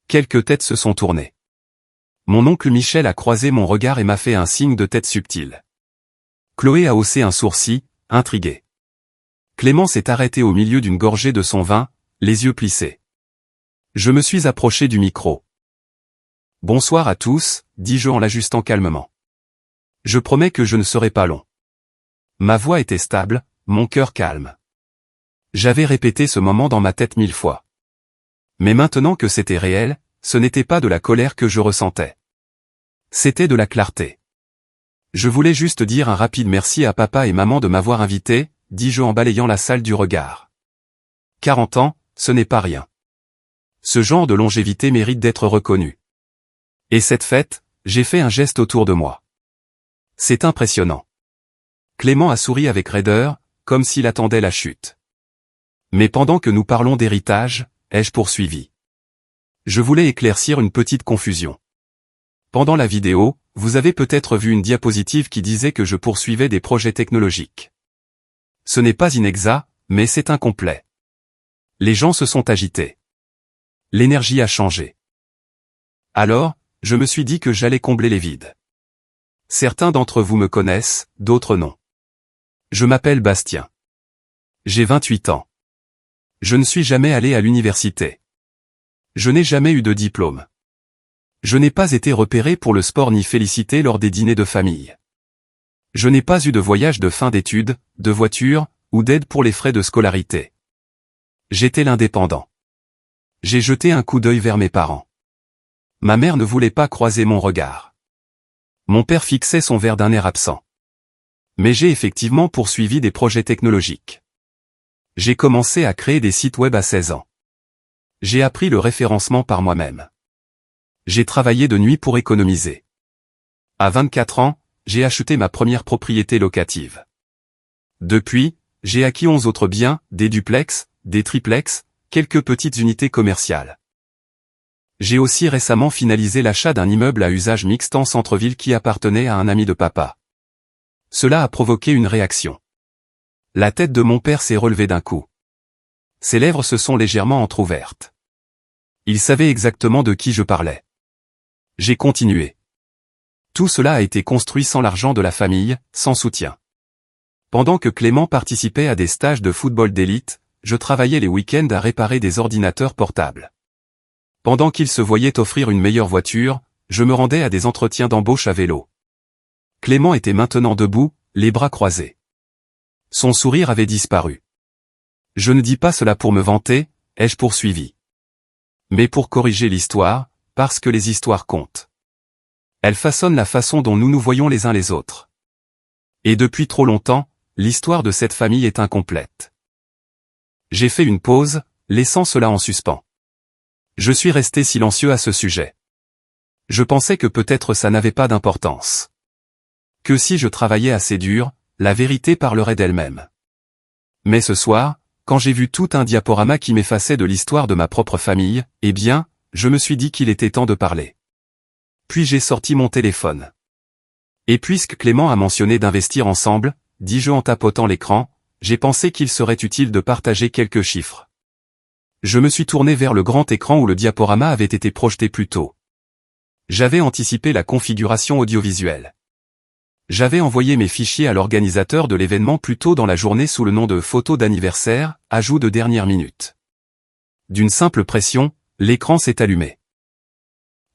Quelques têtes se sont tournées. Mon oncle Michel a croisé mon regard et m'a fait un signe de tête subtil. Chloé a haussé un sourcil, intriguée. Clément s'est arrêté au milieu d'une gorgée de son vin, les yeux plissés. Je me suis approché du micro. Bonsoir à tous, dis-je en l'ajustant calmement. Je promets que je ne serai pas long. Ma voix était stable, mon cœur calme. J'avais répété ce moment dans ma tête 1000 fois. Mais maintenant que c'était réel, ce n'était pas de la colère que je ressentais. C'était de la clarté. Je voulais juste dire un rapide merci à papa et maman de m'avoir invité, dis-je en balayant la salle du regard. 40 ans, ce n'est pas rien. Ce genre de longévité mérite d'être reconnu. Et cette fête, j'ai fait un geste autour de moi. C'est impressionnant. Clément a souri avec raideur, comme s'il attendait la chute. Mais pendant que nous parlons d'héritage, ai-je poursuivi. Je voulais éclaircir une petite confusion. Pendant la vidéo, vous avez peut-être vu une diapositive qui disait que je poursuivais des projets technologiques. Ce n'est pas inexact, mais c'est incomplet. Les gens se sont agités. L'énergie a changé. Alors, je me suis dit que j'allais combler les vides. Certains d'entre vous me connaissent, d'autres non. Je m'appelle Bastien. J'ai 28 ans. Je ne suis jamais allé à l'université. Je n'ai jamais eu de diplôme. Je n'ai pas été repéré pour le sport ni félicité lors des dîners de famille. Je n'ai pas eu de voyage de fin d'études, de voiture, ou d'aide pour les frais de scolarité. J'étais l'indépendant. J'ai jeté un coup d'œil vers mes parents. Ma mère ne voulait pas croiser mon regard. Mon père fixait son verre d'un air absent. Mais j'ai effectivement poursuivi des projets technologiques. J'ai commencé à créer des sites web à 16 ans. J'ai appris le référencement par moi-même. J'ai travaillé de nuit pour économiser. À 24 ans, j'ai acheté ma première propriété locative. Depuis, j'ai acquis 11 autres biens, des duplex, des triplex, quelques petites unités commerciales. J'ai aussi récemment finalisé l'achat d'un immeuble à usage mixte en centre-ville qui appartenait à un ami de papa. Cela a provoqué une réaction. La tête de mon père s'est relevée d'un coup. Ses lèvres se sont légèrement entr'ouvertes. Il savait exactement de qui je parlais. J'ai continué. Tout cela a été construit sans l'argent de la famille, sans soutien. Pendant que Clément participait à des stages de football d'élite, je travaillais les week-ends à réparer des ordinateurs portables. Pendant qu'il se voyait offrir une meilleure voiture, je me rendais à des entretiens d'embauche à vélo. Clément était maintenant debout, les bras croisés. Son sourire avait disparu. Je ne dis pas cela pour me vanter, ai-je poursuivi. Mais pour corriger l'histoire, parce que les histoires comptent. Elles façonnent la façon dont nous nous voyons les uns les autres. Et depuis trop longtemps, l'histoire de cette famille est incomplète. J'ai fait une pause, laissant cela en suspens. Je suis resté silencieux à ce sujet. Je pensais que peut-être ça n'avait pas d'importance. Que si je travaillais assez dur, la vérité parlerait d'elle-même. Mais ce soir, quand j'ai vu tout un diaporama qui m'effaçait de l'histoire de ma propre famille, eh bien, je me suis dit qu'il était temps de parler. Puis j'ai sorti mon téléphone. Et puisque Clément a mentionné d'investir ensemble, dis-je en tapotant l'écran, j'ai pensé qu'il serait utile de partager quelques chiffres. Je me suis tourné vers le grand écran où le diaporama avait été projeté plus tôt. J'avais anticipé la configuration audiovisuelle. J'avais envoyé mes fichiers à l'organisateur de l'événement plus tôt dans la journée sous le nom de photo d'anniversaire, ajout de dernière minute. D'une simple pression, l'écran s'est allumé.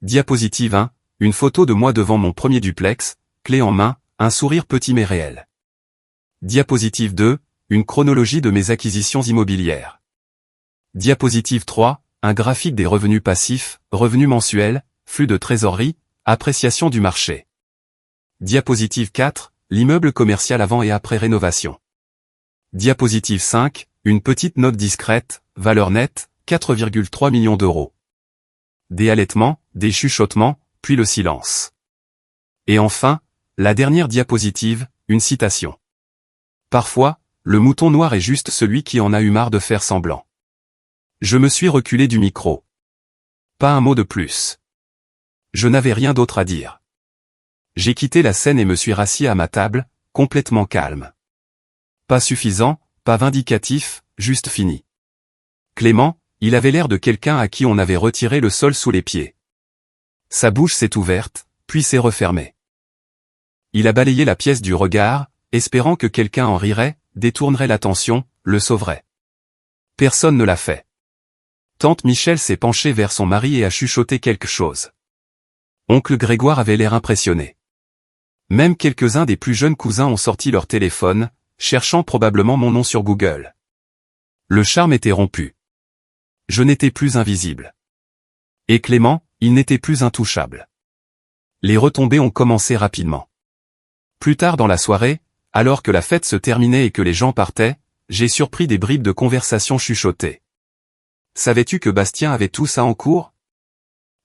Diapositive 1, une photo de moi devant mon premier duplex, clé en main, un sourire petit mais réel. Diapositive 2, une chronologie de mes acquisitions immobilières. Diapositive 3, un graphique des revenus passifs, revenus mensuels, flux de trésorerie, appréciation du marché. Diapositive 4, l'immeuble commercial avant et après rénovation. Diapositive 5, une petite note discrète, valeur nette, 4,3 millions d'euros. Des halètements, des chuchotements, puis le silence. Et enfin, la dernière diapositive, une citation. Parfois, le mouton noir est juste celui qui en a eu marre de faire semblant. Je me suis reculé du micro. Pas un mot de plus. Je n'avais rien d'autre à dire. J'ai quitté la scène et me suis rassis à ma table, complètement calme. Pas suffisant, pas vindicatif, juste fini. Clément, il avait l'air de quelqu'un à qui on avait retiré le sol sous les pieds. Sa bouche s'est ouverte, puis s'est refermée. Il a balayé la pièce du regard, espérant que quelqu'un en rirait, détournerait l'attention, le sauverait. Personne ne l'a fait. Tante Michel s'est penchée vers son mari et a chuchoté quelque chose. Oncle Grégoire avait l'air impressionné. Même quelques-uns des plus jeunes cousins ont sorti leur téléphone, cherchant probablement mon nom sur Google. Le charme était rompu. Je n'étais plus invisible. Et Clément, il n'était plus intouchable. Les retombées ont commencé rapidement. Plus tard dans la soirée, alors que la fête se terminait et que les gens partaient, j'ai surpris des bribes de conversation chuchotées. Savais-tu que Bastien avait tout ça en cours?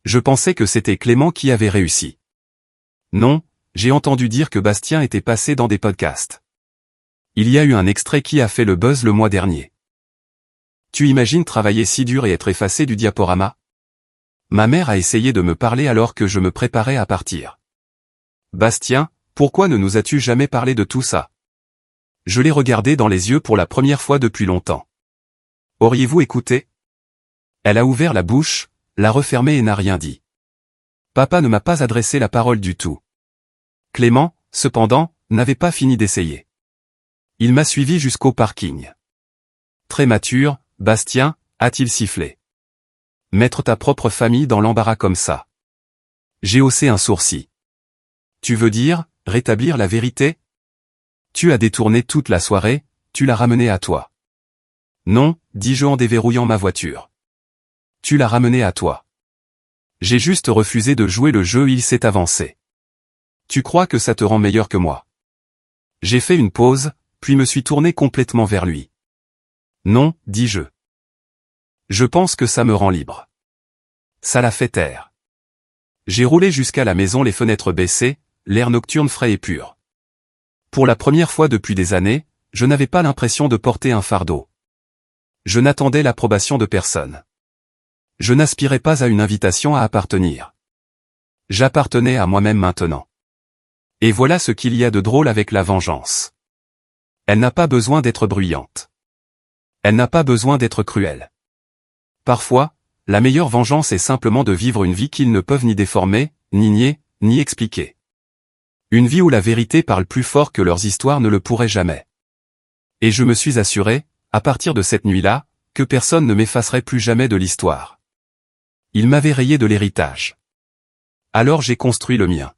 Je pensais que c'était Clément qui avait réussi. Non, j'ai entendu dire que Bastien était passé dans des podcasts. Il y a eu un extrait qui a fait le buzz le mois dernier. Tu imagines travailler si dur et être effacé du diaporama? Ma mère a essayé de me parler alors que je me préparais à partir. Bastien, pourquoi ne nous as-tu jamais parlé de tout ça? Je l'ai regardé dans les yeux pour la première fois depuis longtemps. Auriez-vous écouté? Elle a ouvert la bouche, l'a refermée et n'a rien dit. Papa ne m'a pas adressé la parole du tout. Clément, cependant, n'avait pas fini d'essayer. Il m'a suivi jusqu'au parking. Très mature, Bastien, a-t-il sifflé. Mettre ta propre famille dans l'embarras comme ça. J'ai haussé un sourcil. Tu veux dire, rétablir la vérité? Tu as détourné toute la soirée, tu l'as ramené à toi. Non, dis-je en déverrouillant ma voiture. Tu l'as ramené à toi. J'ai juste refusé de jouer le jeu, il s'est avancé. Tu crois que ça te rend meilleur que moi? J'ai fait une pause, puis me suis tourné complètement vers lui. Non, dis-je. Je pense que ça me rend libre. Ça l'a fait taire. J'ai roulé jusqu'à la maison les fenêtres baissées, l'air nocturne frais et pur. Pour la première fois depuis des années, je n'avais pas l'impression de porter un fardeau. Je n'attendais l'approbation de personne. Je n'aspirais pas à une invitation à appartenir. J'appartenais à moi-même maintenant. Et voilà ce qu'il y a de drôle avec la vengeance. Elle n'a pas besoin d'être bruyante. Elle n'a pas besoin d'être cruelle. Parfois, la meilleure vengeance est simplement de vivre une vie qu'ils ne peuvent ni déformer, ni nier, ni expliquer. Une vie où la vérité parle plus fort que leurs histoires ne le pourrait jamais. Et je me suis assuré, à partir de cette nuit-là, que personne ne m'effacerait plus jamais de l'histoire. Il m'avait rayé de l'héritage. Alors j'ai construit le mien.